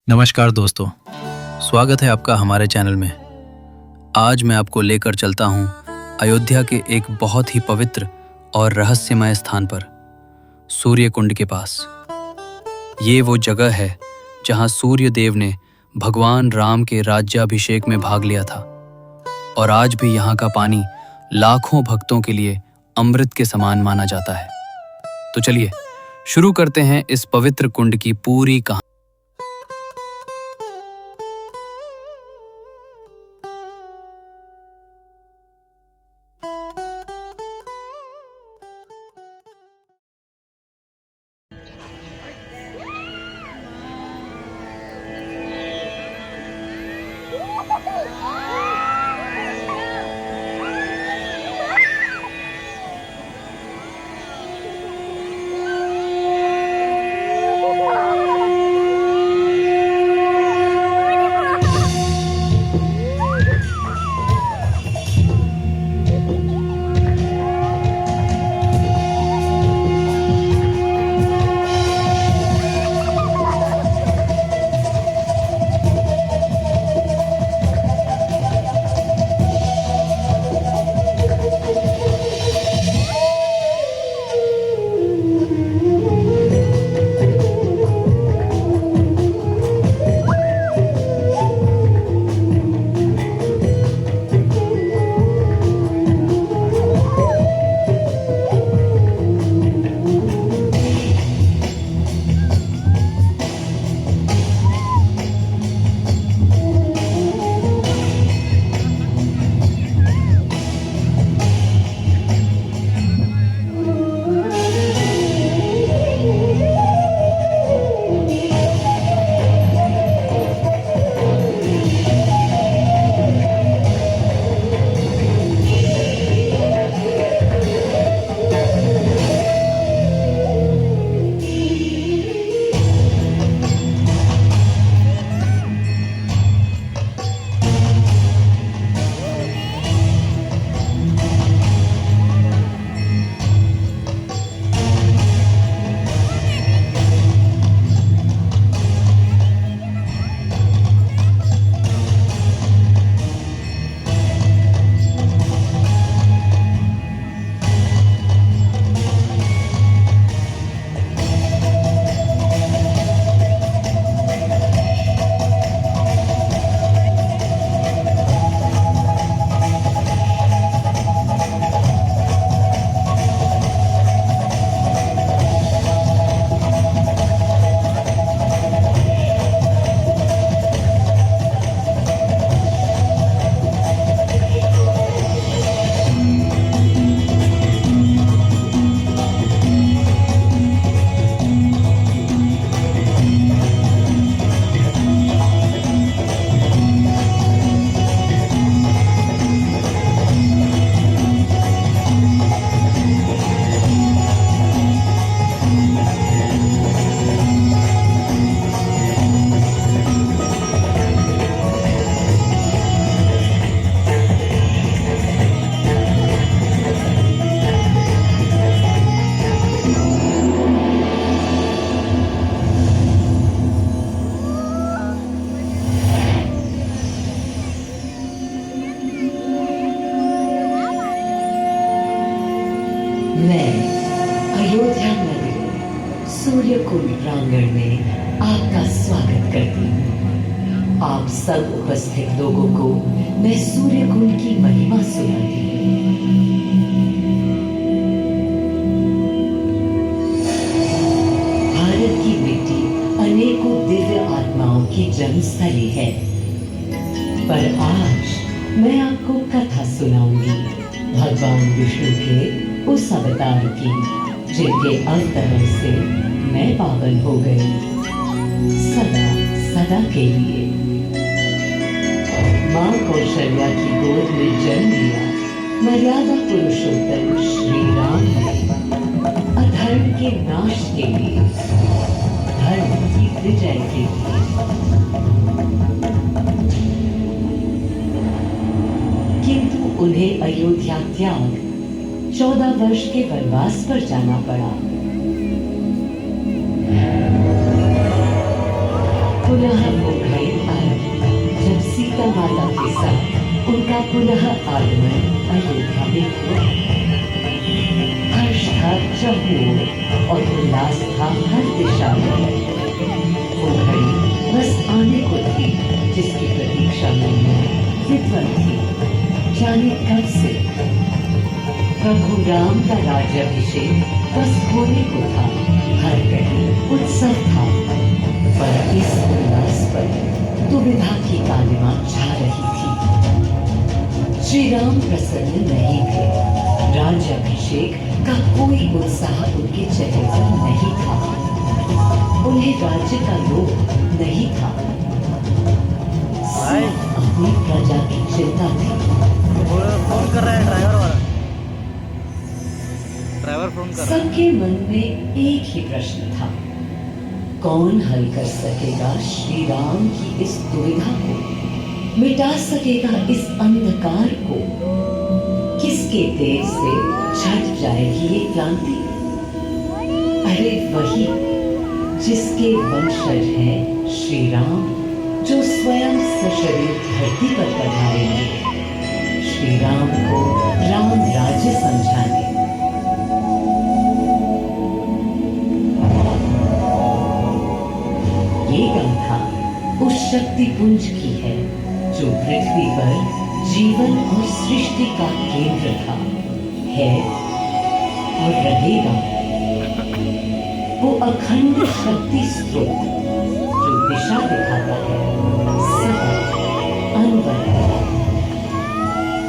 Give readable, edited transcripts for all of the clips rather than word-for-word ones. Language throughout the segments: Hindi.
नमस्कार दोस्तों, स्वागत है आपका हमारे चैनल में। आज मैं आपको लेकर चलता हूँ अयोध्या के एक बहुत ही पवित्र और रहस्यमय स्थान पर, सूर्य कुंड के पास। ये वो जगह है जहाँ सूर्य देव ने भगवान राम के राज्याभिषेक में भाग लिया था और आज भी यहाँ का पानी लाखों भक्तों के लिए अमृत के समान माना जाता है। तो चलिए शुरू करते हैं इस पवित्र कुंड की पूरी कहानी। मैं अयोध्या नगरी सूर्य कुंड प्रांगण में आपका स्वागत करती हूँ। आप सब उपस्थित लोगों को मैं सूर्य कुंड की महिमा सुनाती हूँ। भारत की मिट्टी अनेकों दिव्य आत्माओं की जन्मस्थली है, पर आज मैं आपको कथा सुनाऊंगी भगवान विष्णु के उस अवतार की जिनके अवतरण से मैं पावन हो गई सदा सदा के लिए। माँ कौशल्या की गोद में जन्म लिया मर्यादा पुरुषोत्तम श्री राम ने अधर्म के नाश के लिए, धर्म की विजय के लिए। किंतु उन्हें अयोध्या त्याग 14 वर्ष के वनवास पर जाना पड़ा। पुनः वो घड़ी आई जब सीता माता के साथ उनका पुनः आगमन अयोध्या में हुआ। हर्ष था चहुओं और उल्लास था हर दिशा में। वो घड़ी बस आने को थी जिसकी प्रतीक्षा में मैं विद्वान थी, जाने कब से। प्रभु राम का राज्याभिषेक बस होने को था, हर कहीं उत्सव था। पर इस उल्लास पर दुविधा की कालिमा छा रही थी। श्री राम प्रसन्न नहीं थे, राज्याभिषेक का कोई उत्साह उनके चेहरे पर नहीं था। उन्हें राज्य का लोभ नहीं था, सिर्फ अपनी प्रजा की चिंता थी। फोन कर रहा है ड्राइवर वाला, ड्राइवर फोन कर रहा है। सबके मन में एक ही प्रश्न था, कौन हल कर सकेगा श्री राम की इस दुविधा को, मिटा सकेगा इस अंधकार को। किसके तेज से छट जाएगी ये क्रांति? अरे वही जिसके वंशज हैं श्री राम, जो स्वयं सशरीर धरती पर पधारेंगे श्री राम को राम राज्य समझाने। ये गाथा उस शक्ति पुंज की है जो पृथ्वी पर जीवन और सृष्टि का केंद्र था, है और रहेगा। वो अखंड शक्ति स्रोत जो दिशा दिखाता है, सतत अनवरत,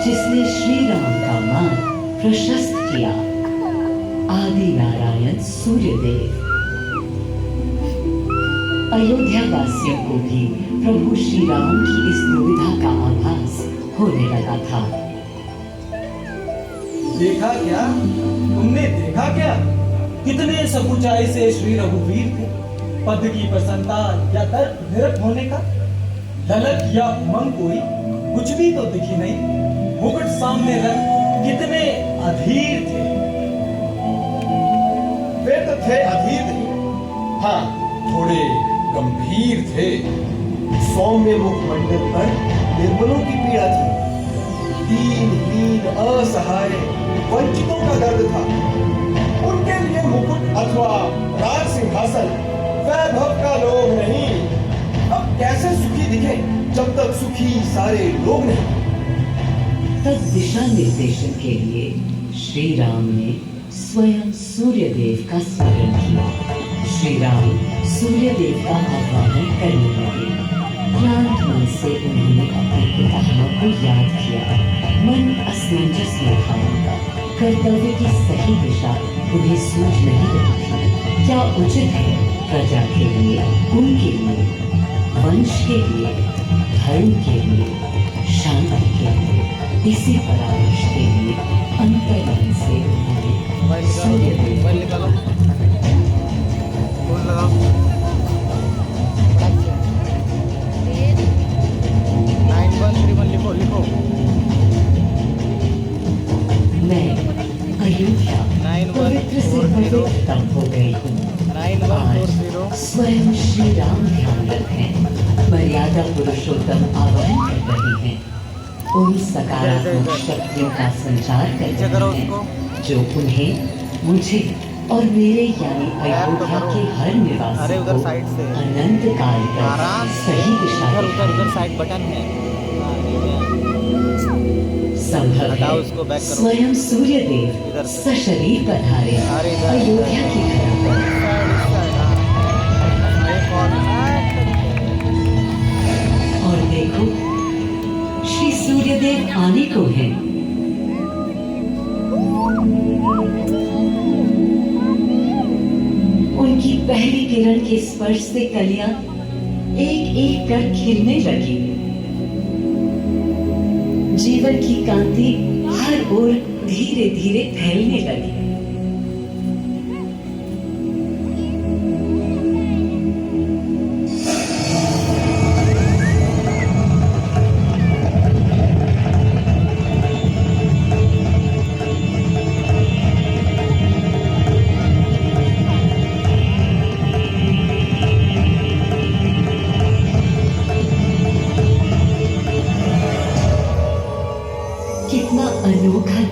जिसने श्री राम का मार्ग प्रशस्त किया, आदि नारायण सूर्यदेव। अयोध्या वासियों को भी प्रभु श्री राम की इस दुविधा का आभास होने लगा था। देखा क्या? तुमने देखा क्या? कितने सकुचाई से श्री रघुवीर थे। पद की प्रसन्नता या तर्क निरत होने का ललक या उमंग कोई कुछ भी तो दिखी नहीं। मुकुट सामने रख कितने अधीर थे। वे तो थे अधीर नहीं, हाँ थोड़े गंभीर थे। सौम्य मुखमंडल पर निर्बलों की पीड़ा थी, दीनहीन असहाय वंचितों का दर्द था। उनके लिए मुकुट अथवा राज सिंहासन वैभव का लोभ नहीं। अब कैसे सुखी दिखे जब तक सुखी सारे लोग नहीं। तब दिशा निर्देशन के लिए श्री राम ने स्वयं सूर्यदेव का स्मरण किया। श्री राम सूर्यदेव का आह्वान करने लगे। क्लांत मन से उन्होंने अपने पितामह को याद किया। मन असमंजस में था उनका। कर्तव्य की सही दिशा उन्हें सूझ नहीं रही थी। क्या उचित है प्रजा के लिए, उनके लिए, वंश के लिए, धर्म के लिए, शांति के लिए, इसी परामर्श के लिए अंतर्मन से उन्होंने सूर्यदेव मोबाइल निकालो, फोन लगाओ। 9131 लिखो लिखो। मैं अयोध्या पवित्र से पवित्रतम हो गई हूँ। 9140 स्वयं श्री राम ध्यान रखें, मर्यादा पुरुषोत्तम आवाहन कर रही हैं। उन सकारात्मक शक्तियों का संचार कर रही हैं जो उन्हें, मुझे और मेरे यानी अयोध्या के हर निवासी अरे को उधर साइड से अनंत काल तक आराम से सही दिशा उधर दिखाएं। उधर साइड बटन है। संभव हटाओ है उसको, बैक करो। स्वयं सूर्यदेव इधर से। सशरीर पधारे अरे इधर, अयोध्या की धरा पर। और देखो श्री सूर्यदेव आने को हैं। उनकी पहली किरण के स्पर्श से कलियां एक एक कर खिलने लगी। जीवन की कांति हर ओर धीरे धीरे फैलने लगी।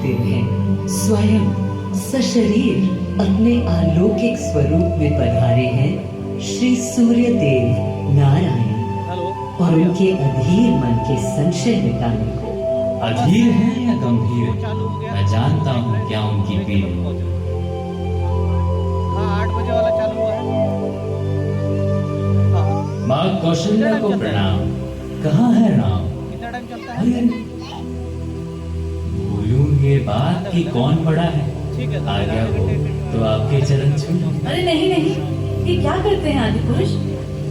दिन है स्वयं सशरीर अपने अलौकिक स्वरूप में पधारे हैं श्री सूर्य देव नारायण हेलो और उनके अधीर मन के संशय मिटाने को। अधीर है या गंभीर है, चालू हो गया। मैं जानता हूँ क्या उनकी पीड़ है। हाँ 8 बजे वाला चालू हुआ है। हाँ माँ कौशल्या को प्रणाम। कहाँ है राम? कितना टाइम चलता है? अरे भूलूं ये बात कि कौन बड़ा है। ठीक है, तो आ गया वो तो आपके चरण छू। अरे नहीं नहीं, ये क्या करते हैं आदि पुरुष?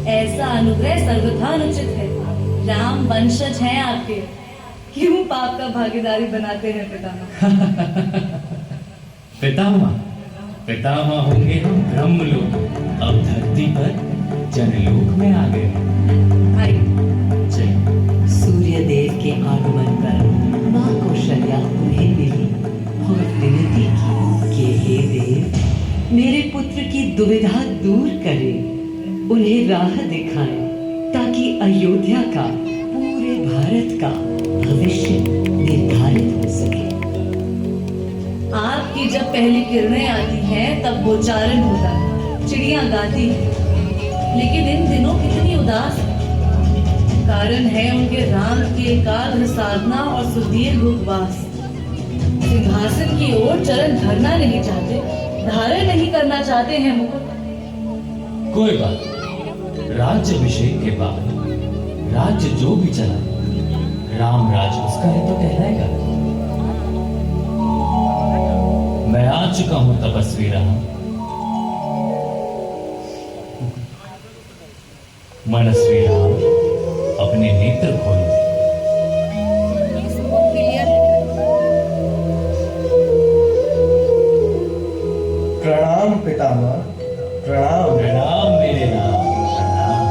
ऐसा अनुग्रह सर्वथा अनुचित है। राम वंशज हैं आपके, क्यों पाप का भागीदारी बनाते हैं पितामह? पितामह पितामह होंगे हम ब्रह्मलोक, अब धरती पर जनलोक में आ गए। आइए। चलिए। सूर्य देव के आगमन पर माँ कौशल्या उन्हें मिली और विनती की कि हे देव, मेरे पुत्र की दुविधा दूर करें, उन्हें राह दिखाएं ताकि अयोध्या का पूरे भारत का भविष्य निर्धारित हो सके। आपकी जब पहली किरणें आती हैं तब गोचारण होता है, चिड़िया गाती है, लेकिन इन दिनों कितनी उदास है। कारण है उनके राम के एकाग्र साधना और सुदीर्घ उपवास। सिंहासन की ओर चरण धरना नहीं चाहते, धारण नहीं करना चाहते हैं मुकुट। कोई बात नहीं। राज्याभिषेक के बाद राज्य जो भी चला राम राज उसका है तो कहलाएगा। मैं आ चुका हूं तपस्वी राम। मनस्वी राम, अपने नेत्र खोलो। प्रणाम पितामह, प्रणाम। प्रणाम मेरे राम, प्रणाम।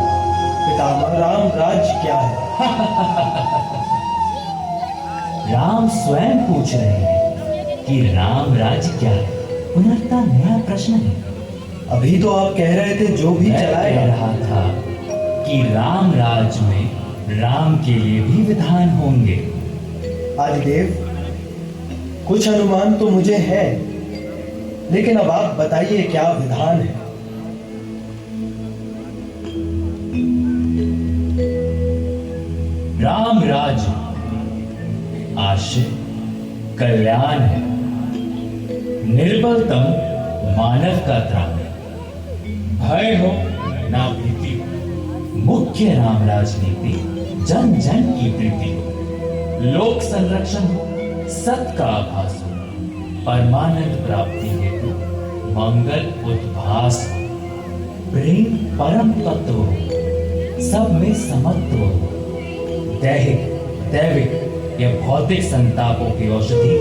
पितामह, राम राज्य क्या है? राम स्वयं पूछ रहे हैं कि राम राज्य क्या है। पुनर्ता नया प्रश्न है। अभी तो आप कह रहे थे जो भी मैं कह चलाएगा। रहा था कि राम राज्य में राम के लिए भी विधान होंगे। आदिदेव, कुछ अनुमान तो मुझे है, लेकिन अब आप बताइए क्या विधान है। राम राज्य आश्रय कल्याण है, निर्बलतम मानव का त्राण। भय हो ना भीति हो, मुख्य राम राजनीति जन जन की प्रीति हो। लोक संरक्षण हो, सत का आभास हो, परमानंद प्राप्ति हेतु मंगल उद्भास हो। प्रेम परम तत्व हो, सब में समत्व हो। दैहिक दैविक या भौतिक संतापों की औषधि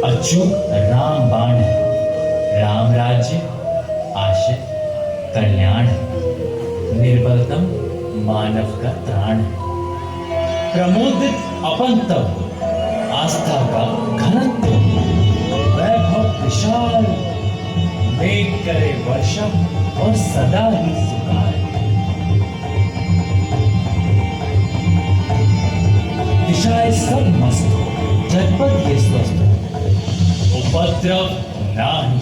अचूक राम बाण है। राम राज्य आशय कल्याण है, निर्बलतम मानव का त्राण है। प्रमोदित अपंतव हो, आस्था का घनत्व हो। वैभव विशाल, मेघ करे वर्षा और सदा ही सुखाए। दिशाएं सब मस्त हो, जनपद ये स्वस्थ हो। उपद्रव ना ही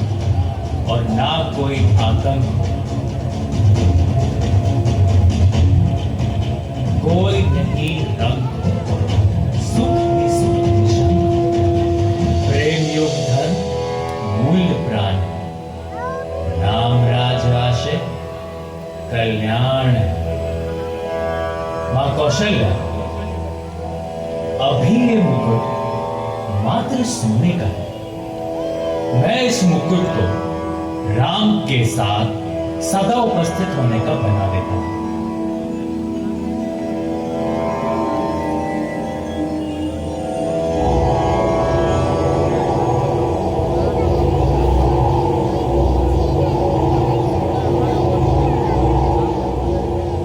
और ना कोई आतंक। कोई नहीं रंग, सुख ही सुख निशंक। प्रेम योग धर्म मूल्य प्राण। राम राज आशय कल्याण। मां कौशल्या, अभी ये मुकुट मात्र सोने का है। मैं इस मुकुट को राम के साथ सदा उपस्थित होने का बना देता हूं।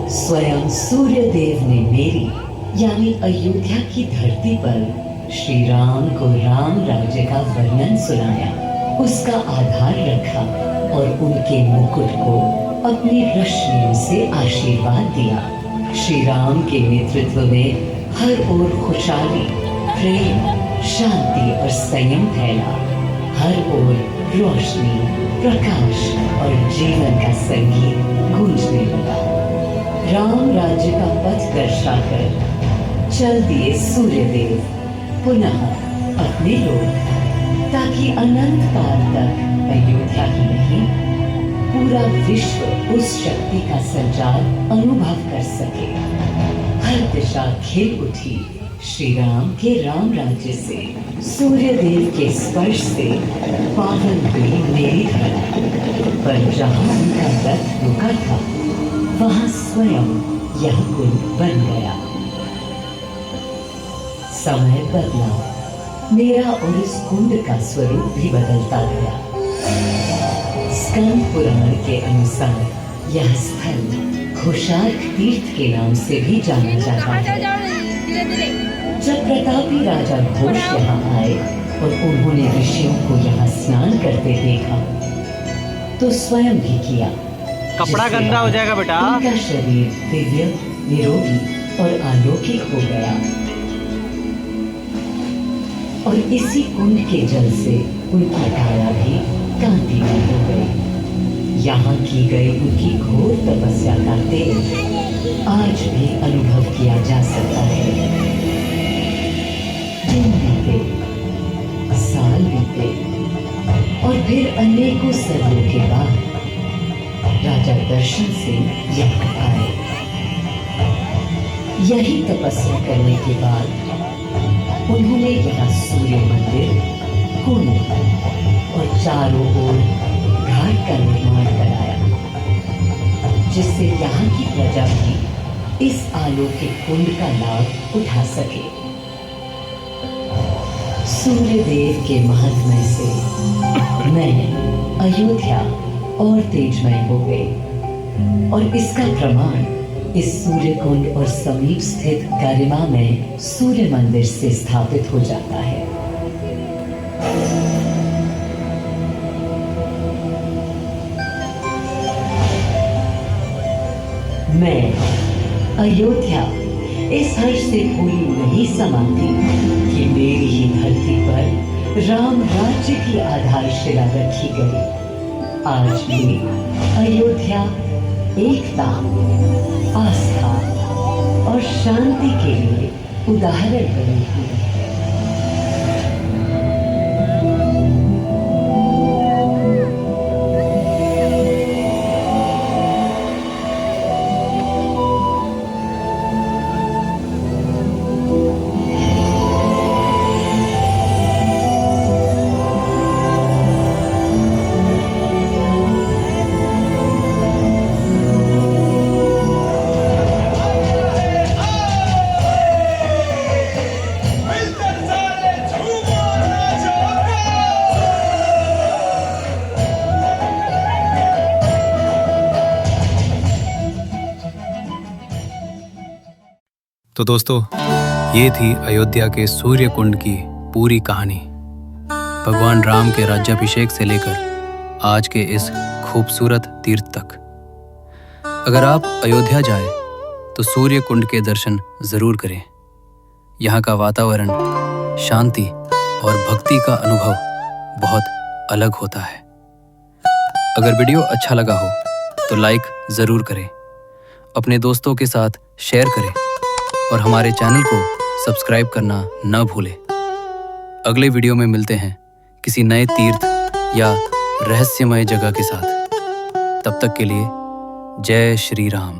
स्वयं सूर्य देव ने मेरी यानी अयोध्या की धरती पर श्री राम को राम राज्य का वर्णन सुनाया, उसका आधार रखा और उनके मुकुट को अपनी रश्मियों से आशीर्वाद दिया। श्री राम के नेतृत्व में हर ओर खुशहाली, प्रेम, शांति और संयम फैला। हर ओर रोशनी, प्रकाश और जीवन का संगीत गूंजने लगा। राम राज्य का पथ दर्शाकर चल दिए सूर्यदेव पुनः अपने लोक, ताकि अनंत काल तक अयोध्या ही नहीं, पूरा विश्व उस शक्ति का संचार अनुभव कर सके। हर दिशा खिल उठी श्री राम के राम राज्य से। सूर्यदेव के स्पर्श से पावन हुई मेरी धरा, पर जहाँ उनका रथ रुका था वहाँ स्वयं यह कुंड बन गया। समय बदला, मेरा और इस कुंड का स्वरूप भी बदलता गया। स्कंद पुराण के अनुसार यह स्थल घोषार्क तीर्थ के नाम से भी जाना जाता है। जब प्रतापी राजा घोष यहाँ आए और उन्होंने ऋषियों को यहाँ स्नान करते देखा तो स्वयं भी किया। कपड़ा गंदा हो जाएगा बेटा। उनका शरीर दिव्य, निरोगी और अलौकिक हो गया। और इसी कुंड के जल से उनकी काया भी कांतिमय हो गई। यहाँ की गई उनकी घोर तपस्या का तेज आज भी अनुभव किया जा सकता है। दिन बीते, साल बीते और फिर अनेकों सदियों के बाद राजा दर्शन से यहाँ आए। यही तपस्या करने के बाद उन्होंने यहाँ सूर्य मंदिर, कुंड और चारों ओर घाट का निर्माण कराया, जिससे यहाँ की प्रजा भी इस अलौकिक कुंड का लाभ उठा सके। सूर्यदेव के महात्म्य से मैं अयोध्या और तेजमय हो गई, और इसका प्रमाण इस सूर्य कुंड और समीप स्थित गरिमा में सूर्य मंदिर से स्थापित हो जाता है। मैं अयोध्या इस हर्ष से भूली नहीं समाती कि मेरी ही धरती पर राम राज्य की आधारशिला रखी गई। आज भी अयोध्या एकता, आस्था और शांति के लिए उदाहरण बनी हुई है। तो दोस्तों, ये थी अयोध्या के सूर्य कुंड की पूरी कहानी। भगवान राम के राज्याभिषेक से लेकर आज के इस खूबसूरत तीर्थ तक। अगर आप अयोध्या जाएं तो सूर्य कुंड के दर्शन जरूर करें। यहाँ का वातावरण, शांति और भक्ति का अनुभव बहुत अलग होता है। अगर वीडियो अच्छा लगा हो तो लाइक जरूर करें, अपने दोस्तों के साथ शेयर करें और हमारे चैनल को सब्सक्राइब करना न भूलें। अगले वीडियो में मिलते हैं किसी नए तीर्थ या रहस्यमय जगह के साथ। तब तक के लिए जय श्री राम।